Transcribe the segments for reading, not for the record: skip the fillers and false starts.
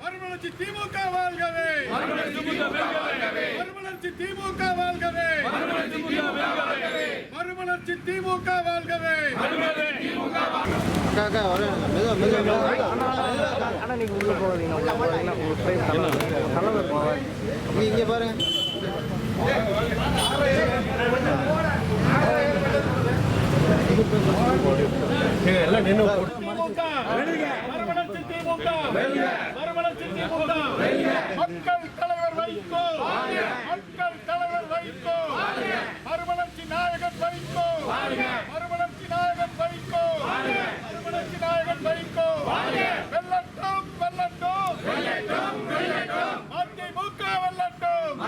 மறுமலர்ச்சி திமுக வாழ்கவே, மறுமலர்ச்சி திமுக வாழ்கவே, மறுமலர்ச்சி திமுக வாழ்கவே. இங்க பாருங்க, எல்லாம் நின்று மறுமலர்ச்சி திமுக, மறுமலர்ச்சி திமுக. மக்கள் தலைவர் வைகோ, மக்கள் தலைவர் வைகோ, மறுமலர்ச்சி நாயகன் வைகோ, மறுமலர்ச்சி நாயகன் வைகோ, மறுமலர்ச்சி நாயகன் வைகோ. வெல்லட்டும் வெல்லட்டும் அதிமுக வெல்லட்டும்.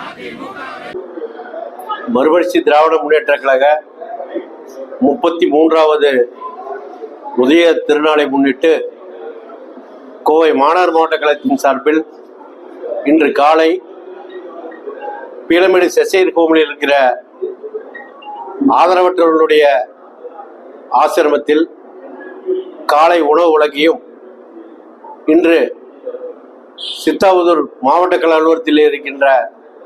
மறுமலர்ச்சி திராவிட முன்னேற்ற கழக 33வது உதய திருநாளை முன்னிட்டு கோவை மாநகர் மாவட்ட கழகத்தின் சார்பில் இன்று காலை பீளமேடு செசையர் கோவிலில் இருக்கிற ஆதரவற்றவர்களுடைய ஆசிரமத்தில் காலை உணவு வழங்கியும், இன்று சித்தாபுதூர் மாவட்ட கழக அலுவலகத்தில் இருக்கின்ற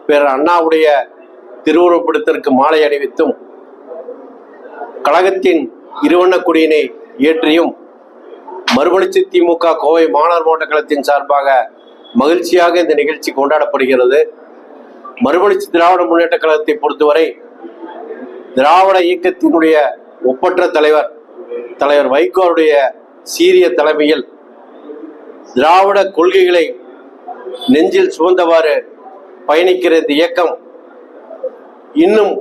பேரர் அண்ணாவுடைய திருவுருவப்படத்திற்கு மாலை அணிவித்தும் கழகத்தின் இருவண்ண கொடியினை ஏற்றியும் மறுமலர்ச்சி திமுக கோவை மாநகர் மாவட்ட கழகத்தின் சார்பாக மகிழ்ச்சியாக இந்த நிகழ்ச்சி கொண்டாடப்படுகிறது. மறுமலர்ச்சி திராவிட முன்னேற்ற கழகத்தை பொறுத்தவரை திராவிட இயக்கத்தினுடைய ஒப்பற்ற தலைவர் வைகோவுடைய சீரிய தலைமையில் திராவிட கொள்கைகளை நெஞ்சில் சுமந்தவாறு பயணிக்கிற இந்த இயக்கம் இன்னும்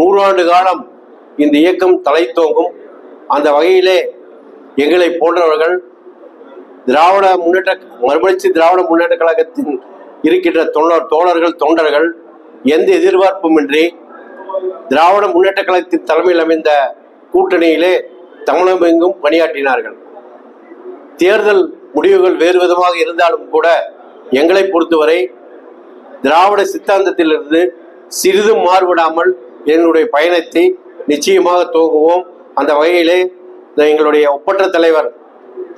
100 ஆண்டு காலம் இந்த இயக்கம் தழைத்தோங்கும். அந்த வகையிலே எங்களை போன்றவர்கள் மறுமலர்ச்சி திராவிட முன்னேற்ற கழகத்தின் இருக்கின்ற தொண்டர்கள் எந்த எதிர்பார்ப்புமின்றி திராவிட முன்னேற்ற கழகத்தின் தலைமையில் அமைந்த கூட்டணியிலே தமிழகம் எங்கும் பணியாற்றினார்கள். தேர்தல் முடிவுகள் வேறு விதமாக இருந்தாலும் கூட எங்களை பொறுத்தவரை திராவிட சித்தாந்தத்திலிருந்து சிறிதும் மாறுபடாமல் எங்களுடைய பயணத்தை நிச்சயமாக துவங்குவோம். அந்த வகையிலே எங்களுடைய ஒப்பற்ற தலைவர்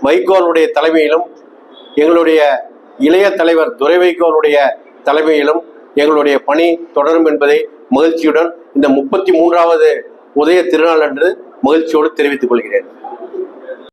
வைகோவுடைய தலைமையிலும் எங்களுடைய இளைய தலைவர் துரை வைகோவுடைய தலைமையிலும் எங்களுடைய பணி தொடரும் என்பதை மகிழ்ச்சியுடன் இந்த 33வது உதய திருநாள் அன்று மகிழ்ச்சியோடு தெரிவித்துக் கொள்கிறேன்.